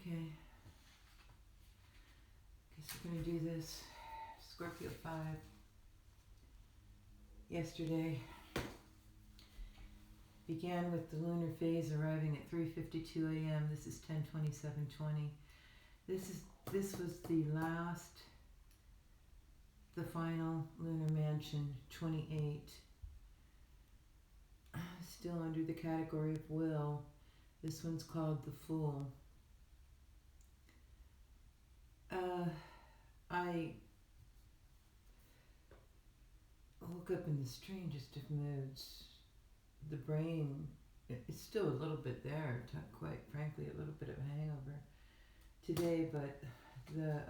Okay. Guess we're going to do this. Scorpio 5. Yesterday began with the lunar phase arriving at 3:52 a.m. This is 10/27/20. This was the final lunar mansion 28. Still under the category of will. This one's called the Fool. I woke up in the strangest of moods. The brain is still a little bit there, quite frankly, a little bit of a hangover today, but the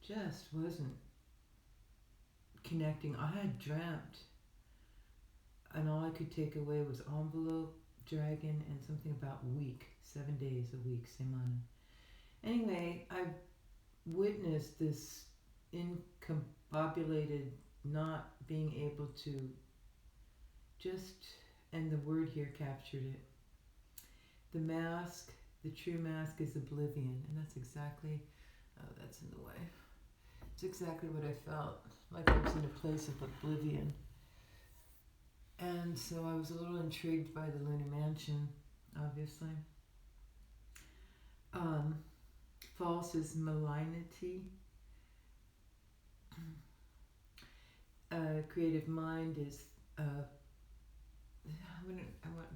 just wasn't connecting. I had dreamt, and all I could take away was envelope, dragon, and something about week, 7 days a week, semana. Anyway, I witnessed this incombobulated not being able to just, and the word here captured it. The mask, the true mask is oblivion, and that's exactly, oh, that's in the way. It's exactly what I felt, like I was in a place of oblivion. And so I was a little intrigued by the lunar mansion, obviously. False is malignity. Creative mind is, I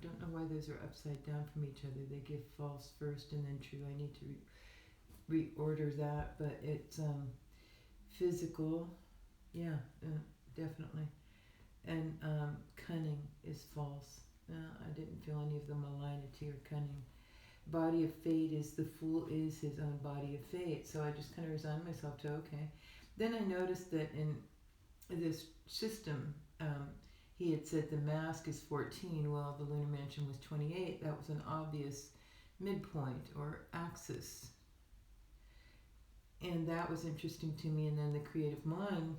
don't know why those are upside down from each other. They give false first and then true. I need to reorder that, but it's physical, yeah, definitely. And cunning is false. I didn't feel any of the malignity or cunning. Body of fate is the fool is his own body of fate. So I just kind of resigned myself to, okay. Then I noticed that in this system, he had said the mask is 14. Well, the lunar mansion was 28. That was an obvious midpoint or axis. And that was interesting to me. And then the creative mind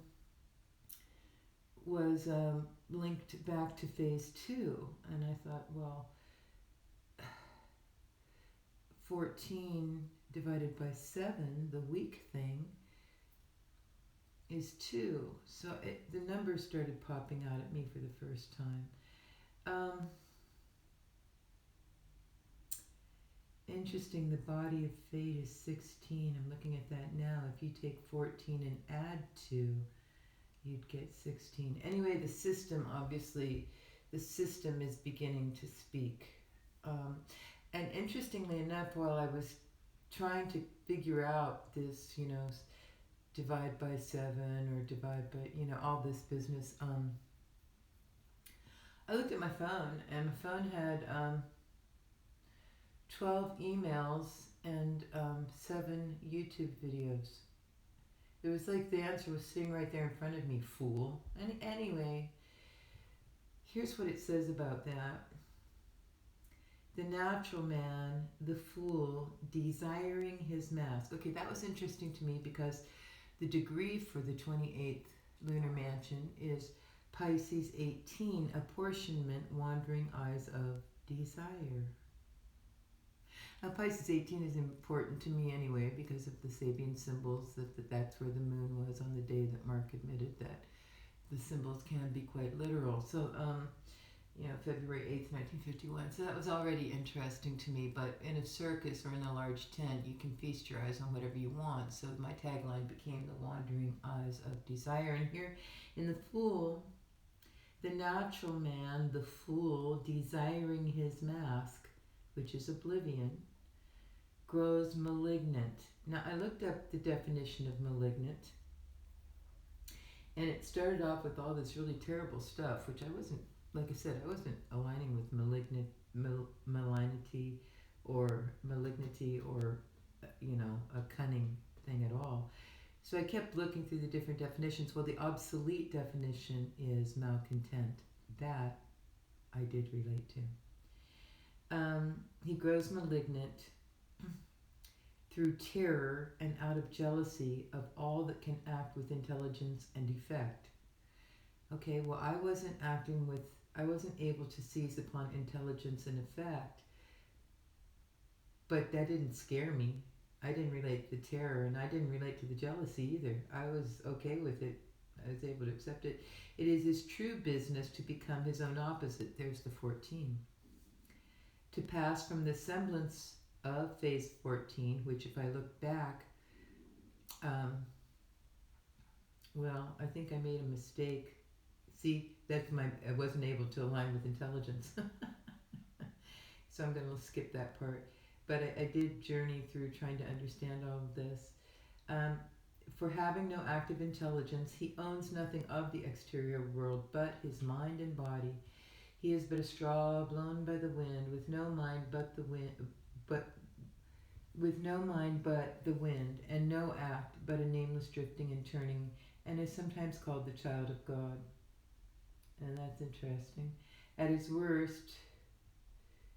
was linked back to phase 2. And I thought, well, 14 divided by 7, the week thing, is 2. So the numbers started popping out at me for the first time. Interesting, the body of fate is 16. I'm looking at that now. If you take 14 and add 2, you'd get 16. Anyway, the system, obviously, the system is beginning to speak. And interestingly enough, while I was trying to figure out this, divide by 7 or divide by, all this business, I looked at my phone, and my phone had 12 emails and 7 YouTube videos. It was like the answer was sitting right there in front of me, fool. And anyway, here's what it says about that. The natural man, the fool, desiring his mask. Okay, that was interesting to me because the degree for the 28th lunar mansion is Pisces 18, apportionment, wandering eyes of desire. Now, Pisces 18 is important to me anyway because of the Sabian symbols, that's where the moon was on the day that Mark admitted that the symbols can be quite literal. So, February 8th, 1951. So that was already interesting to me, but in a circus or in a large tent, you can feast your eyes on whatever you want. So my tagline became the wandering eyes of desire. And here in the Fool, the natural man, the fool, desiring his mask, which is oblivion, grows malignant. Now, I looked up the definition of malignant, and it started off with all this really terrible stuff, which I wasn't, like I said, I wasn't aligning with malignity or a cunning thing at all. So I kept looking through the different definitions. Well, the obsolete definition is malcontent. That I did relate to. He grows malignant through terror and out of jealousy of all that can act with intelligence and effect. Okay, well, I wasn't able to seize upon intelligence and effect But that didn't scare me. I didn't relate to the terror, and I didn't relate to the jealousy either. I was okay with it. I was able to accept it. It is his true business to become his own opposite. There's the 14. To pass from the semblance of phase 14, which, if I look back, um, well, I think I made a mistake. See, that's my, I wasn't able to align with intelligence. So I'm going to skip that part. But I did journey through trying to understand all of this. Um, for having no active intelligence, he owns nothing of the exterior world but his mind and body. He is but a straw blown by the wind, with no mind but the wind, but with no mind but the wind, and no act but a nameless drifting and turning, and is sometimes called the child of God. And that's interesting. At his worst,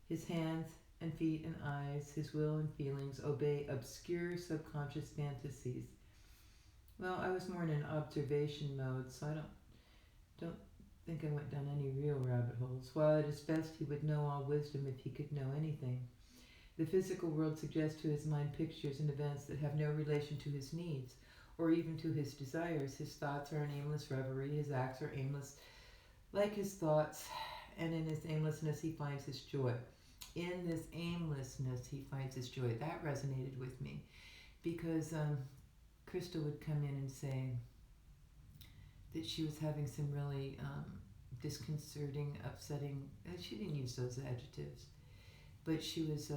his hands and feet and eyes, his will and feelings obey obscure subconscious fantasies. Well, I was more in an observation mode, so I don't think I went down any real rabbit holes. While at his best he would know all wisdom if he could know anything. The physical world suggests to his mind pictures and events that have no relation to his needs or even to his desires. His thoughts are an aimless reverie, his acts are aimless like his thoughts, and in his aimlessness he finds his joy. In this aimlessness he finds his joy. That resonated with me because Krista would come in and say that she was having some really disconcerting, upsetting, she didn't use those adjectives, but she was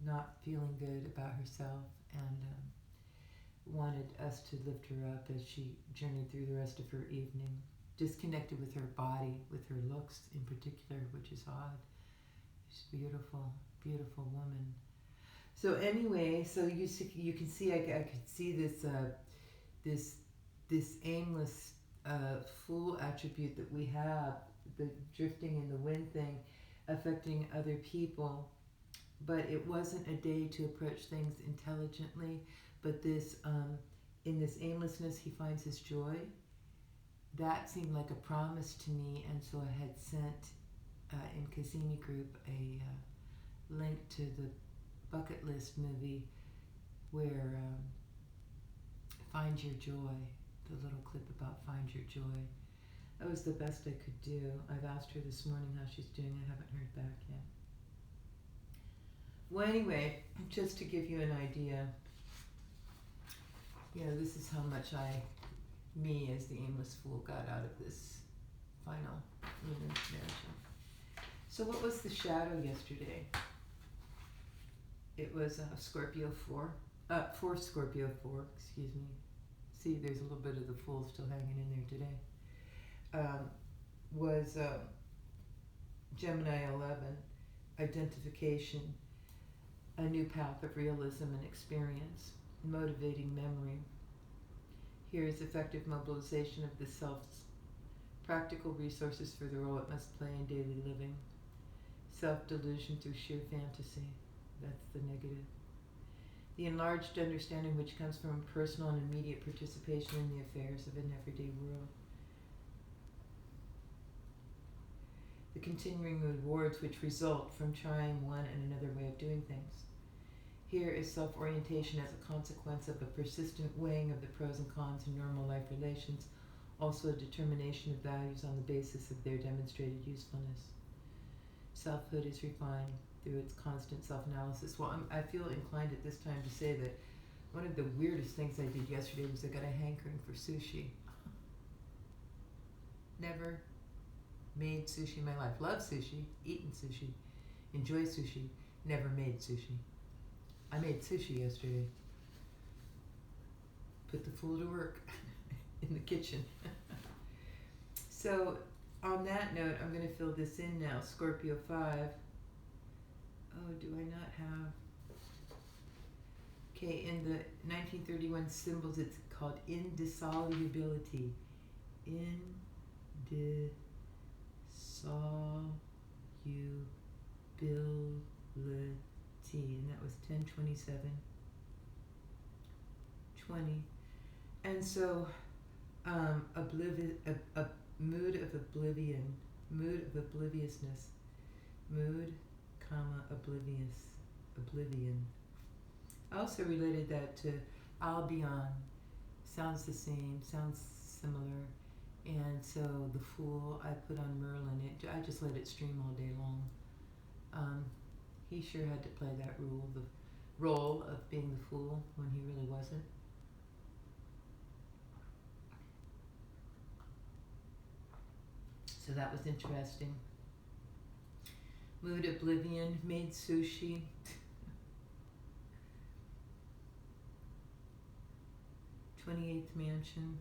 not feeling good about herself and wanted us to lift her up as she journeyed through the rest of her evening. Disconnected with her body, with her looks in particular, which is odd. She's a beautiful, beautiful woman. So anyway, so you can see I could see this aimless fool attribute that we have, the drifting in the wind thing, affecting other people. But it wasn't a day to approach things intelligently. But this, in this aimlessness, he finds his joy. That seemed like a promise to me, and so I had sent in Kazemi group a link to the bucket list movie where Find Your Joy, the little clip about Find Your Joy. That was the best I could do. I've asked her this morning how she's doing. I haven't heard back yet. Well, anyway, just to give you an idea, this is how much me as the aimless fool got out of this final lunar narration. So what was the shadow yesterday? It was Scorpio 4. For Scorpio 4, excuse me. See, there's a little bit of the fool still hanging in there today. Was Gemini 11, identification, a new path of realism and experience, motivating memory. Here is effective mobilization of the self's practical resources for the role it must play in daily living. Self-delusion through sheer fantasy. That's the negative. The enlarged understanding which comes from personal and immediate participation in the affairs of an everyday world. The continuing rewards which result from trying one and another way of doing things. Here is self-orientation as a consequence of a persistent weighing of the pros and cons in normal life relations, also a determination of values on the basis of their demonstrated usefulness. Selfhood is refined through its constant self-analysis. Well, I feel inclined at this time to say that one of the weirdest things I did yesterday was I got a hankering for sushi. Never made sushi in my life. Love sushi, eaten sushi, enjoy sushi, never made sushi. I made sushi yesterday. Put the fool to work in the kitchen. So, on that note, I'm going to fill this in now. Scorpio 5. Oh, do I not have... Okay, in the 1931 symbols, it's called indissolubility. Indissolubility. And that was 10/27/20. And so, a mood of obliviousness, mood, comma, oblivious. Oblivion. I also related that to Albion. Sounds the same, sounds similar. And so the Fool, I put on Merlin. I just let it stream all day long. Um, he sure had to play that the role of being the fool when he really wasn't. So that was interesting. Mood Oblivion, made sushi. 28th Mansion,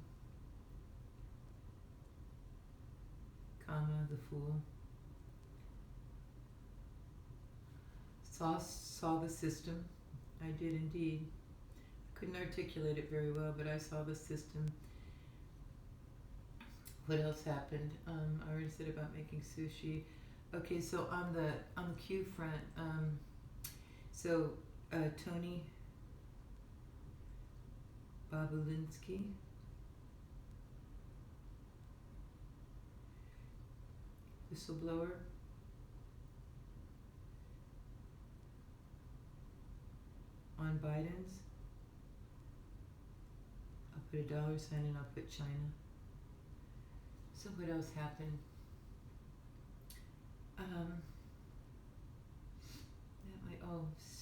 comma, the Fool. Saw the system. I did indeed. Couldn't articulate it very well, but I saw the system. What else happened? I already said about making sushi. Okay, so on the Q front, so Tony Babulinski, whistleblower, on Biden's. I'll put a dollar sign and I'll put China. So what else happened?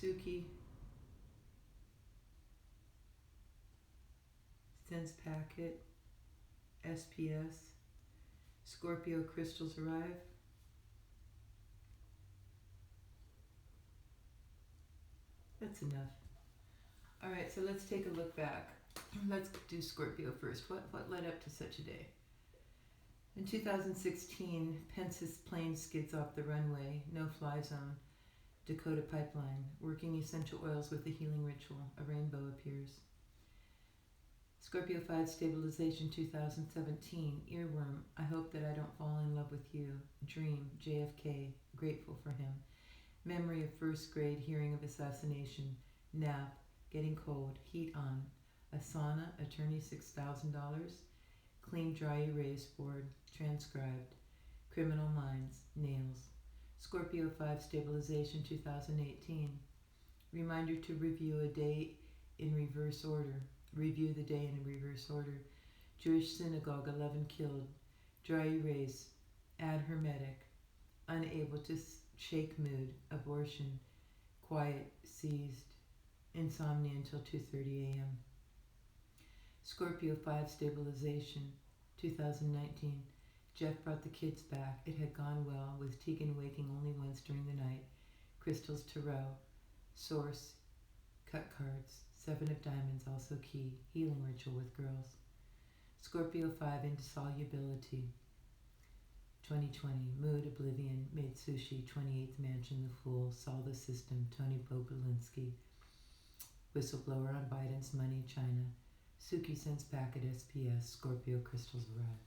Suki sends packet. SPS. Scorpio crystals arrive. That's enough. All right, so let's take a look back. Let's do Scorpio first. What led up to such a day? In 2016, Pence's plane skids off the runway, no fly zone. Dakota pipeline, working essential oils with a healing ritual. A rainbow appears. Scorpio 5 stabilization 2017, earworm. I hope that I don't fall in love with you. Dream, JFK, grateful for him. Memory of first grade hearing of assassination. Nap, getting cold, heat on. A sauna, attorney $6,000. Clean dry erase board, transcribed. Criminal minds, nails. Scorpio 5 stabilization 2018. Reminder to review a day in reverse order. Review the day in reverse order. Jewish synagogue, 11 killed. Dry erase. Add hermetic. Unable to shake mood. Abortion. Quiet seized. Insomnia until 2:30 a.m. Scorpio 5 stabilization 2019. Jeff brought the kids back. It had gone well, with Tegan waking only once during the night. Crystals tarot. Source. Cut cards. 7 of diamonds also key. Healing ritual with girls. Scorpio 5 indissolubility. 2020. Mood oblivion. Made sushi. 28th mansion. The Fool. Saw the system. Tony Popolinsky. Whistleblower on Biden's money. China. Suki sends packet SPS. Scorpio crystals arrive.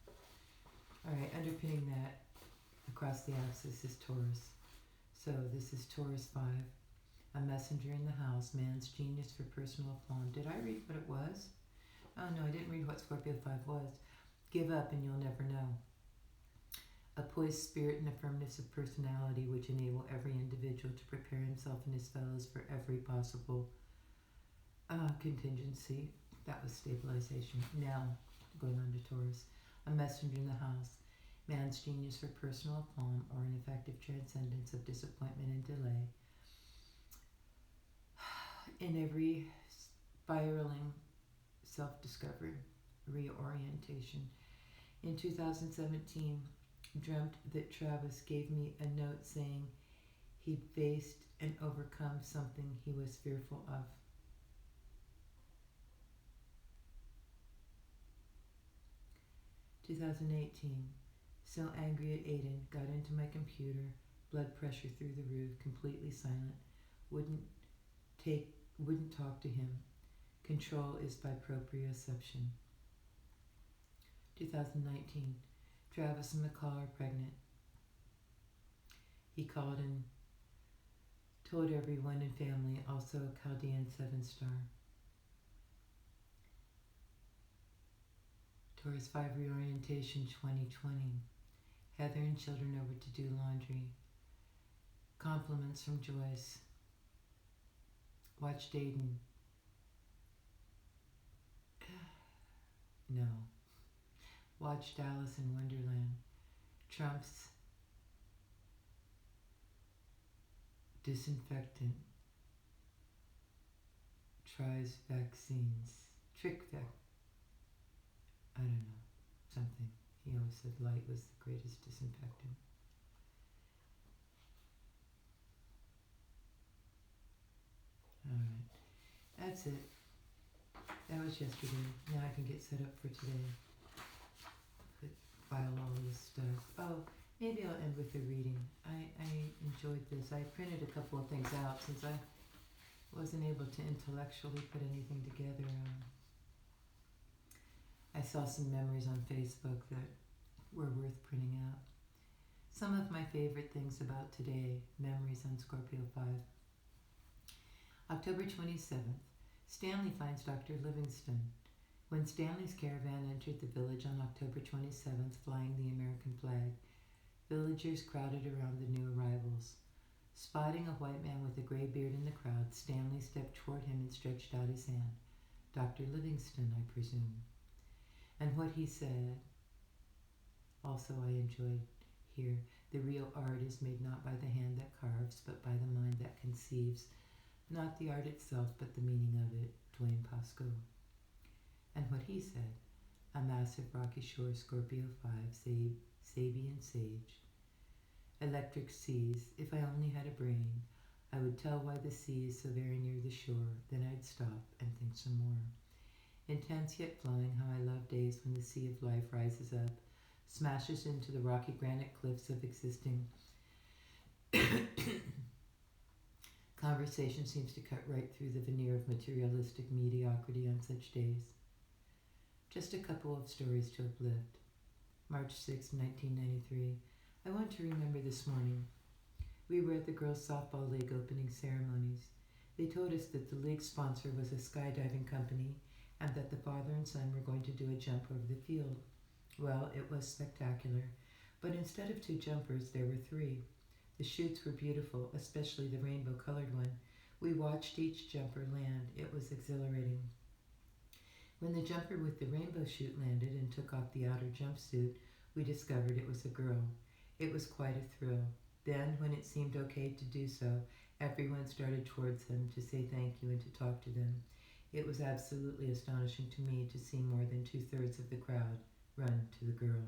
Alright, underpinning that across the axis is Taurus. So this is Taurus 5. A messenger in the house, man's genius for personal aplomb. Did I read what it was? Oh no, I didn't read what Scorpio 5 was. Give up and you'll never know. A poised spirit and a firmness of personality which enable every individual to prepare himself and his fellows for every possible contingency. That was stabilization. Now, going on to Taurus. A messenger in the house. Man's genius for personal aplomb or an effective transcendence of disappointment and delay. In every spiraling self-discovery, reorientation. In 2017, dreamt that Travis gave me a note saying he'd faced and overcome something he was fearful of. "2018, so angry at Aiden, got into my computer, blood pressure through the roof, completely silent, wouldn't talk to him. Control is by proprioception." 2019, Travis and McCall are pregnant. He called and told everyone in family, also a Chaldean 7-star. Taurus 5 reorientation 2020. Heather and children over to do laundry. Compliments from Joyce. Watch Dayton. No. Watched Alice in Wonderland. Trump's disinfectant tries vaccines. I don't know. Something. He always said light was the greatest disinfectant. Alright. That's it. That was yesterday. Now I can get set up for today. File all this stuff. Oh, maybe I'll end with a reading. I enjoyed this. I printed a couple of things out since I wasn't able to intellectually put anything together. I saw some memories on Facebook that were worth printing out. Some of my favorite things about today, memories on Scorpio 5. October 27th, Stanley finds Dr. Livingston. When Stanley's caravan entered the village on October 27th, flying the American flag, villagers crowded around the new arrivals. Spotting a white man with a gray beard in the crowd, Stanley stepped toward him and stretched out his hand. Dr. Livingston, I presume. And what he said, also I enjoyed here. The real art is made not by the hand that carves, but by the mind that conceives. Not the art itself, but the meaning of it. Dwayne Pasco. And what he said, a massive rocky shore, Scorpio 5, Sabian sage. Electric seas, if I only had a brain, I would tell why the sea is so very near the shore, then I'd stop and think some more. Intense yet flowing, how I love days when the sea of life rises up, smashes into the rocky granite cliffs of existing. Conversation seems to cut right through the veneer of materialistic mediocrity on such days. Just a couple of stories to uplift. March 6, 1993. I want to remember this morning. We were at the girls' softball league opening ceremonies. They told us that the league sponsor was a skydiving company and that the father and son were going to do a jump over the field. Well, it was spectacular, but instead of 2 jumpers, there were 3. The chutes were beautiful, especially the rainbow-colored one. We watched each jumper land. It was exhilarating. When the jumper with the rainbow chute landed and took off the outer jumpsuit, we discovered it was a girl. It was quite a thrill. Then, when it seemed okay to do so, everyone started towards them to say thank you and to talk to them. It was absolutely astonishing to me to see more than 2/3 of the crowd run to the girl.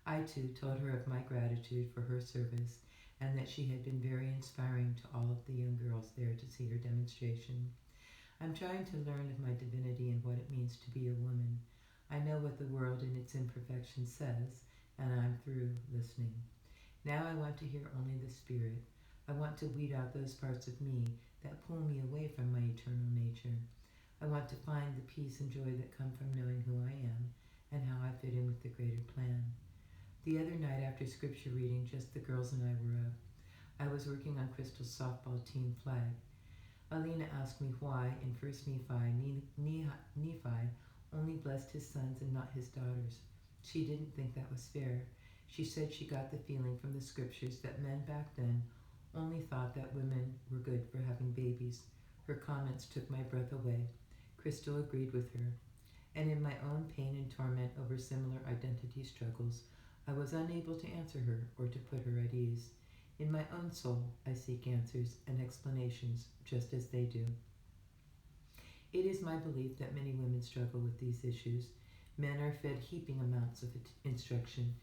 I, too, told her of my gratitude for her service and that she had been very inspiring to all of the young girls there to see her demonstration. I'm trying to learn of my divinity and what it means to be a woman. I know what the world in its imperfection says, and I'm through listening. Now I want to hear only the Spirit. I want to weed out those parts of me that pull me away from my eternal nature. I want to find the peace and joy that come from knowing who I am and how I fit in with the greater plan. The other night after scripture reading, just the girls and I were up. I was working on Crystal's softball team flag. Alina asked me why, in 1 Nephi only blessed his sons and not his daughters. She didn't think that was fair. She said she got the feeling from the scriptures that men back then only thought that women were good for having babies. Her comments took my breath away. Crystal agreed with her. And in my own pain and torment over similar identity struggles, I was unable to answer her or to put her at ease. In my own soul, I seek answers and explanations just as they do. It is my belief that many women struggle with these issues. Men are fed heaping amounts of instruction.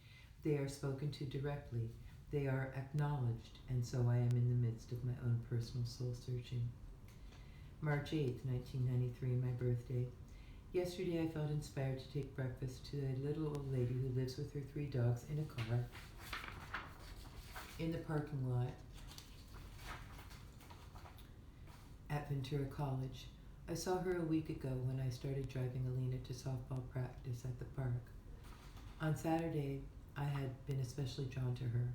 They are spoken to directly. They are acknowledged, and so I am in the midst of my own personal soul searching. March 8th, 1993, my birthday. Yesterday I felt inspired to take breakfast to a little old lady who lives with her 3 dogs in a car in the parking lot at Ventura College. I saw her a week ago when I started driving Alina to softball practice at the park. On Saturday, I had been especially drawn to her.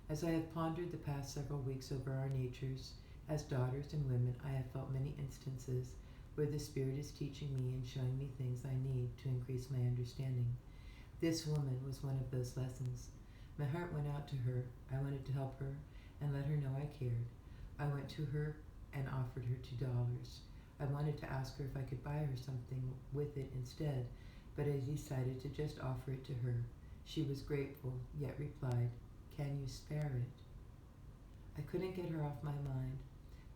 As I have pondered the past several weeks over our natures, as daughters and women, I have felt many instances where the Spirit is teaching me and showing me things I need to increase my understanding. This woman was one of those lessons. My heart went out to her. I wanted to help her and let her know I cared. I went to her and offered her $2. I wanted to ask her if I could buy her something with it instead, but I decided to just offer it to her. She was grateful, yet replied, "Can you spare it?" I couldn't get her off my mind.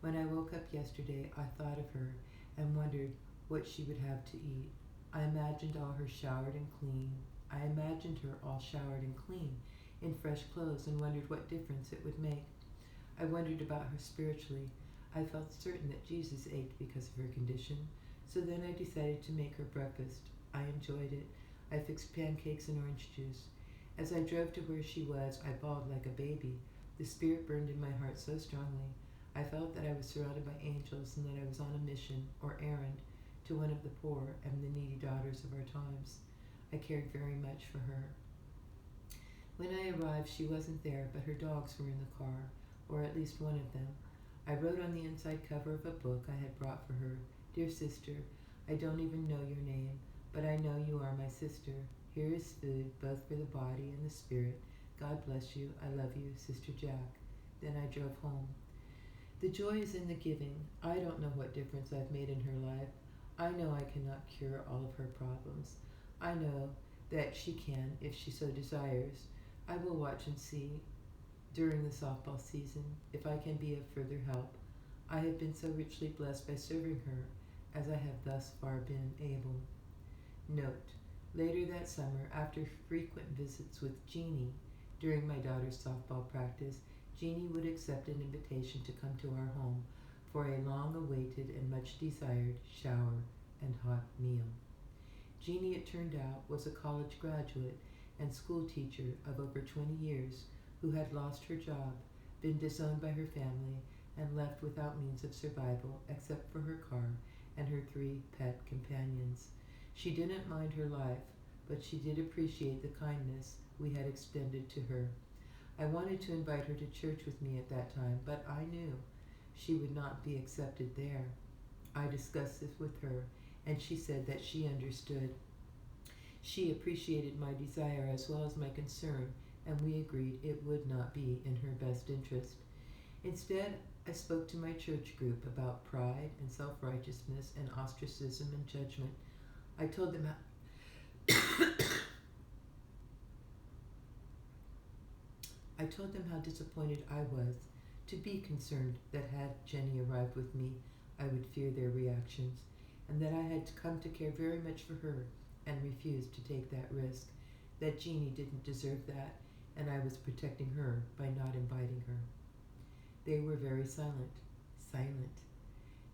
When I woke up yesterday, I thought of her and wondered what she would have to eat. I imagined all her showered and clean. I imagined her all showered and clean in fresh clothes and wondered what difference it would make. I wondered about her spiritually. I felt certain that Jesus ached because of her condition, so then I decided to make her breakfast. I enjoyed it. I fixed pancakes and orange juice. As I drove to where she was, I bawled like a baby. The Spirit burned in my heart so strongly. I felt that I was surrounded by angels and that I was on a mission or errand to one of the poor and the needy daughters of our times. I cared very much for her. When I arrived, she wasn't there, but her dogs were in the car, or at least one of them. I wrote on the inside cover of a book I had brought for her, "Dear sister, I don't even know your name, but I know you are my sister. Here is food, both for the body and the spirit. God bless you. I love you, Sister Jack." Then I drove home. The joy is in the giving. I don't know what difference I've made in her life. I know I cannot cure all of her problems. I know that she can if she so desires. I will watch and see during the softball season if I can be of further help. I have been so richly blessed by serving her as I have thus far been able. Note: later that summer, after frequent visits with Jeannie during my daughter's softball practice, Jeannie would accept an invitation to come to our home for a long awaited and much desired shower and hot meal. Jeannie, it turned out, was a college graduate and school teacher of over 20 years who had lost her job, been disowned by her family, and left without means of survival except for her car and her 3 pet companions. She didn't mind her life, but she did appreciate the kindness we had extended to her. I wanted to invite her to church with me at that time, but I knew she would not be accepted there. I discussed this with her, and she said that she understood. She appreciated my desire as well as my concern, and we agreed it would not be in her best interest. Instead, I spoke to my church group about pride and self-righteousness and ostracism and judgment. I told them how disappointed I was to be concerned that had Jenny arrived with me, I would fear their reactions, and that I had come to care very much for her and refused to take that risk, that Jeannie didn't deserve that, and I was protecting her by not inviting her. They were very silent. Silent.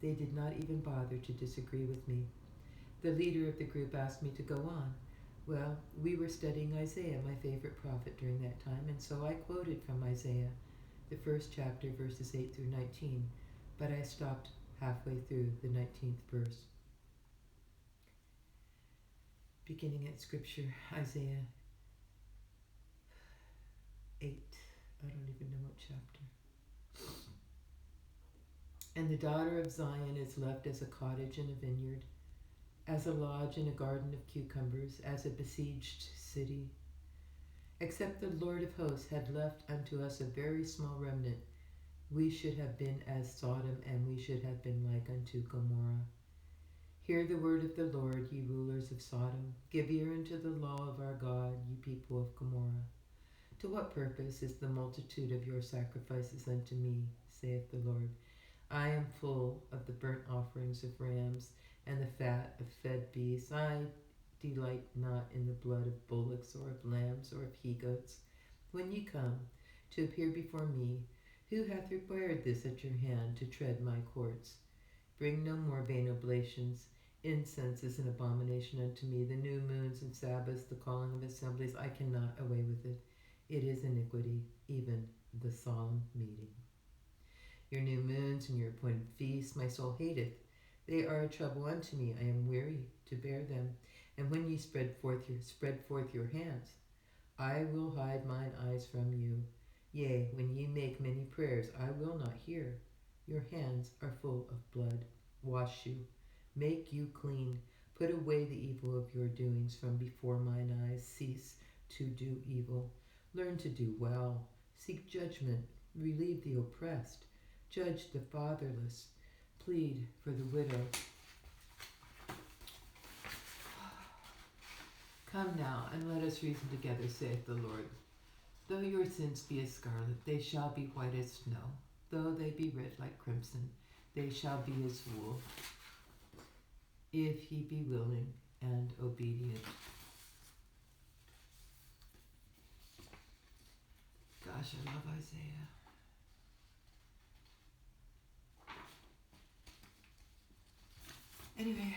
They did not even bother to disagree with me. The leader of the group asked me to go on. Well, we were studying Isaiah, my favorite prophet during that time, and so I quoted from Isaiah, the first chapter, verses 8 through 19, but I stopped halfway through the 19th verse. Beginning at scripture, Isaiah 8. I don't even know what chapter. "And the daughter of Zion is left as a cottage in a vineyard, as a lodge in a garden of cucumbers, as a besieged city. Except the Lord of hosts had left unto us a very small remnant, we should have been as Sodom, and we should have been like unto Gomorrah. Hear the word of the Lord, ye rulers of Sodom. Give ear unto the law of our God, ye people of Gomorrah. To what purpose is the multitude of your sacrifices unto me, saith the Lord? I am full of the burnt offerings of rams, and the fat of fed beasts. I delight not in the blood of bullocks, or of lambs, or of he-goats. When ye come to appear before me, who hath required this at your hand, to tread my courts? Bring no more vain oblations. Incense is an abomination unto me. The new moons and Sabbaths, the calling of assemblies, I cannot away with it. It is iniquity, even the solemn meeting. Your new moons and your appointed feasts my soul hateth. They are a trouble unto me. I am weary to bear them. And when ye spread forth your hands, I will hide mine eyes from you. Yea, when ye make many prayers, I will not hear. Your hands are full of blood. Wash you, make you clean. Put away the evil of your doings from before mine eyes. Cease to do evil. Learn to do well. Seek judgment. Relieve the oppressed. Judge the fatherless. plead for the widow. Come now, and let us reason together, saith the Lord. Though your sins be as scarlet, they shall be white as snow. Though they be red like crimson, they shall be as wool, if ye be willing and obedient. Gosh, I love Isaiah. Anyway,